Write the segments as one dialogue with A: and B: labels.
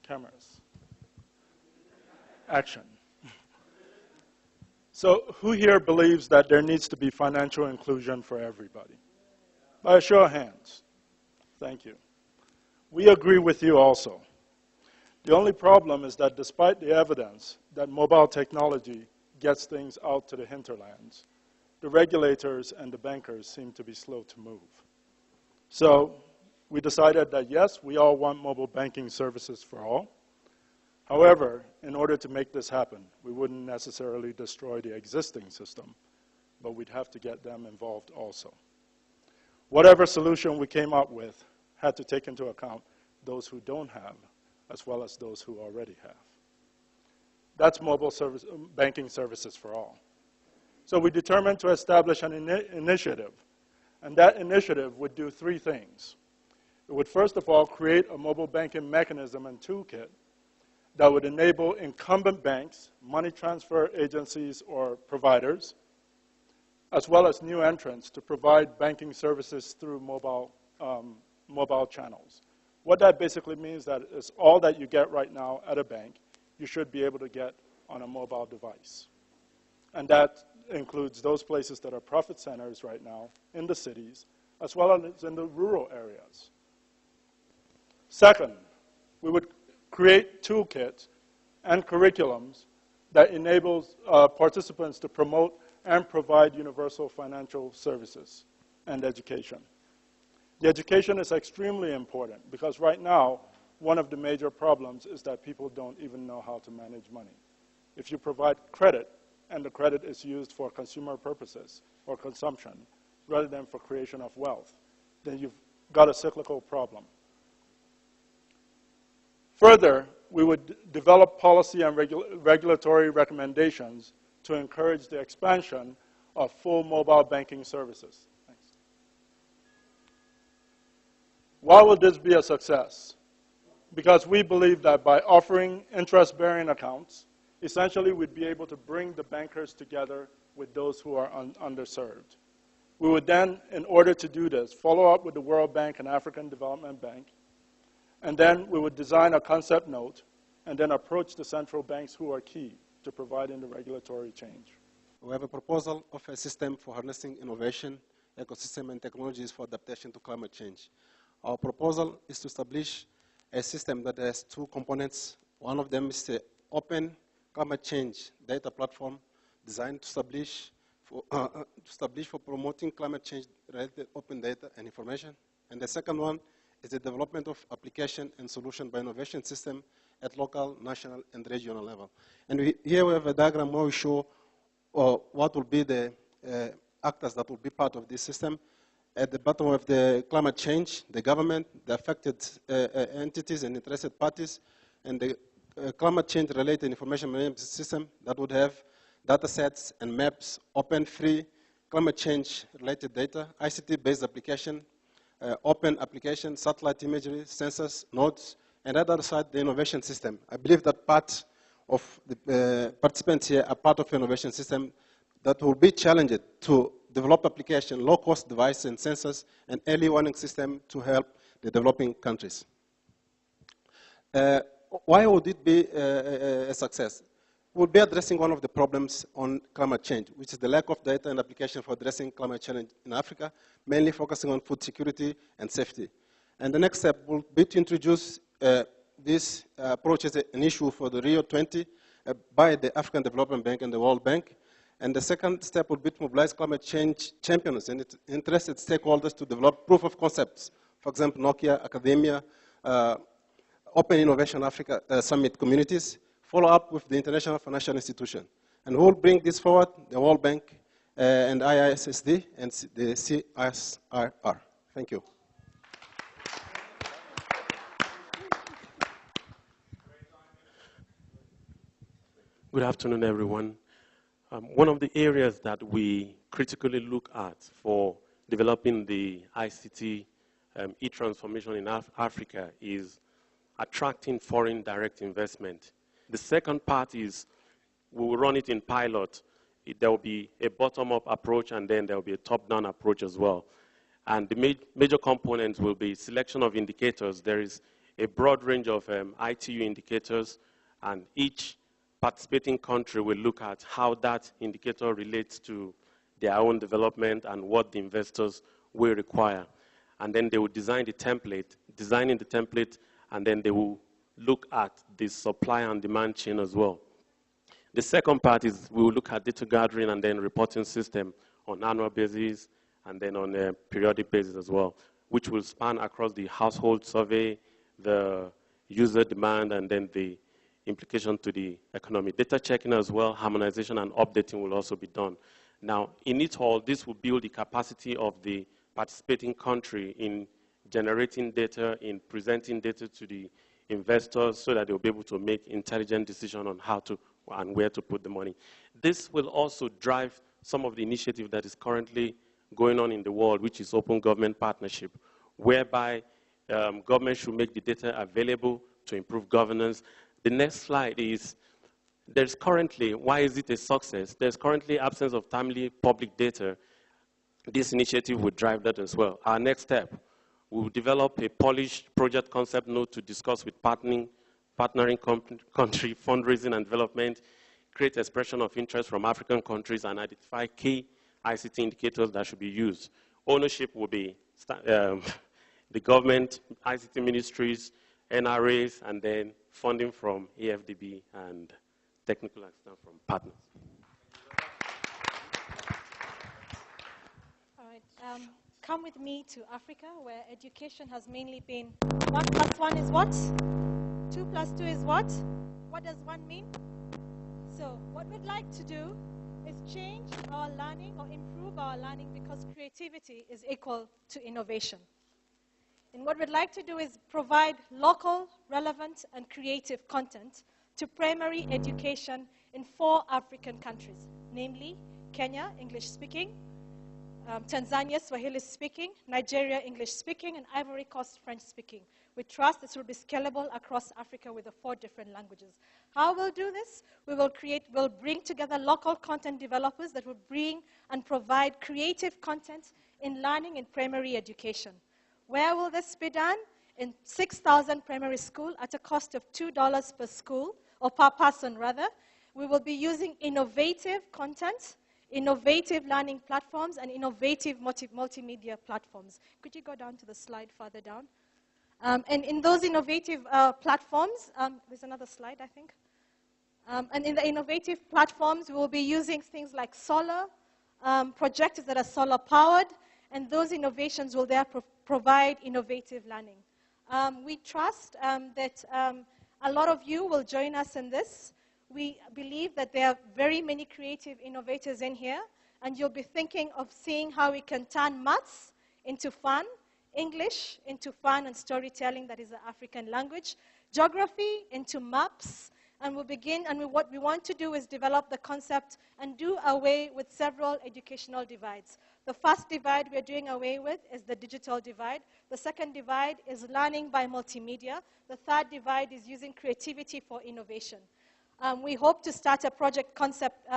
A: Cameras. Action. So who here believes that there needs to be financial inclusion for everybody? By a show of hands. Thank you. We agree with you also. The only problem is that despite the evidence that mobile technology gets things out to the hinterlands, the regulators and the bankers seem to be slow to move. So we decided that yes, we all want mobile banking services for all. However, in order to make this happen, we wouldn't necessarily destroy the existing system, but we'd have to get them involved also. Whatever solution we came up with had to take into account those who don't have, as well as those who already have. That's mobile banking services for all. So we determined to establish an initiative, and that initiative would do three things. It would first of all create a mobile banking mechanism and toolkit that would enable incumbent banks, money transfer agencies or providers, as well as new entrants to provide banking services through mobile channels. What that basically means that is all that you get right now at a bank, you should be able to get on a mobile device. And that includes those places that are profit centers right now in the cities, as well as in the rural areas. Second, we would create toolkits and curriculums that enables participants to promote and provide universal financial services and education. The education is extremely important because right now, one of the major problems is that people don't even know how to manage money. If you provide credit, and the credit is used for consumer purposes or consumption, rather than for creation of wealth, then you've got a cyclical problem. Further, we would develop policy and regulatory recommendations to encourage the expansion of full mobile banking services. Thanks. Why will this be a success? Because we believe that by offering interest-bearing accounts, essentially we'd be able to bring the bankers together with those who are underserved. We would then, in order to do this, follow up with the World Bank and African Development Bank, and then we would design a concept note and then approach the central banks who are key to providing the regulatory change.
B: We have a proposal of a system for harnessing innovation, ecosystem, and technologies for adaptation to climate change. Our proposal is to establish a system that has two components. One of them is the open climate change data platform designed to establish for promoting climate change-related open data and information. And the second one is the development of application and solution by innovation system at local, national, and regional level. And here we have a diagram where we show what will be the actors that will be part of this system. At the bottom of the climate change, the government, the affected entities and interested parties, and the climate change-related information management system that would have data sets and maps, open, free, climate change-related data, ICT-based application, open application, satellite imagery, sensors, nodes, and on the other side, the innovation system. I believe that part of the participants here are part of the innovation system that will be challenged to develop application, low-cost devices and sensors, and early warning system to help the developing countries. Why would it be a success? We'll be addressing one of the problems on climate change, which is the lack of data and application for addressing climate change in Africa, mainly focusing on food security and safety. And the next step will be to introduce this approach as an issue for the Rio 20 by the African Development Bank and the World Bank. And the second step will be to mobilize climate change champions and interested stakeholders to develop proof of concepts. For example, Nokia, academia, Open Innovation Africa Summit communities, follow up with the international financial institution. And who will bring this forward? The World Bank and IISSD and the CSRR. Thank you.
C: Good afternoon, everyone. One of the areas that we critically look at for developing the ICT e-transformation in Africa is attracting foreign direct investment. The second part is we will run it in pilot. There will be a bottom-up approach, and then there will be a top-down approach as well. And the major components will be selection of indicators. There is a broad range of ITU indicators, and each participating country will look at how that indicator relates to their own development and what the investors will require. And then they will designing the template, and then they will look at the supply and demand chain as well. The second part is we will look at data gathering and then reporting system on annual basis and then on a periodic basis as well, which will span across the household survey, the user demand, and then the implication to the economy. Data checking as well, harmonization and updating will also be done. Now, in it all, this will build the capacity of the participating country in generating data, in presenting data to the investors so that they'll be able to make intelligent decisions on how to and where to put the money. This will also drive some of the initiative that is currently going on in the world, which is open government partnership, whereby government should make the data available to improve governance. The next slide is, there's currently, why is it a success? There's currently absence of timely public data. This initiative will drive that as well. Our next step, we will develop a polished project concept note to discuss with partnering country fundraising and development, create expression of interest from African countries, and identify key ICT indicators that should be used. Ownership will be the government, ICT ministries, NRAs, and then funding from AFDB and technical assistance from partners.
D: All right. Come with me to Africa, where education has mainly been 1 + 1 is what? 2 + 2 is what? What does 1 mean? So what we'd like to do is change our learning or improve our learning, because creativity is equal to innovation. And what we'd like to do is provide local, relevant, and creative content to primary education in 4 African countries, namely Kenya, English-speaking, Tanzania, Swahili-speaking, Nigeria, English-speaking, and Ivory Coast, French-speaking. We trust this will be scalable across Africa with the 4 different languages. How we'll do this? We'll bring together local content developers that will bring and provide creative content in learning in primary education. Where will this be done? In 6,000 primary schools at a cost of $2 per school, or per person rather. We will be using innovative content, innovative learning platforms, and innovative multimedia platforms. Could you go down to the slide further down? And in those innovative platforms, there's another slide, I think. And in the innovative platforms, we will be using things like solar, projectors that are solar powered, and those innovations will there provide innovative learning. We trust that a lot of you will join us in this. We believe that there are very many creative innovators in here, and you'll be thinking of seeing how we can turn maths into fun, English into fun and storytelling, that is the African language, geography into maps, and we'll begin, and what we want to do is develop the concept and do away with several educational divides. The first divide we're doing away with is the digital divide. The second divide is learning by multimedia. The third divide is using creativity for innovation. We hope to start a project concept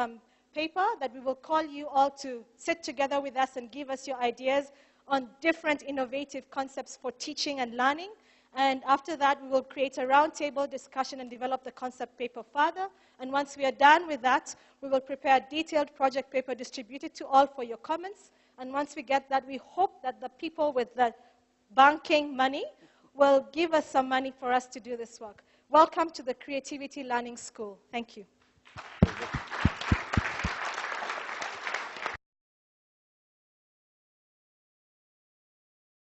D: paper that we will call you all to sit together with us and give us your ideas on different innovative concepts for teaching and learning. And after that, we will create a roundtable discussion and develop the concept paper further. And once we are done with that, we will prepare a detailed project paper distributed to all for your comments. And once we get that, we hope that the people with the banking money will give us some money for us to do this work. Welcome to the Creativity Learning School. Thank you.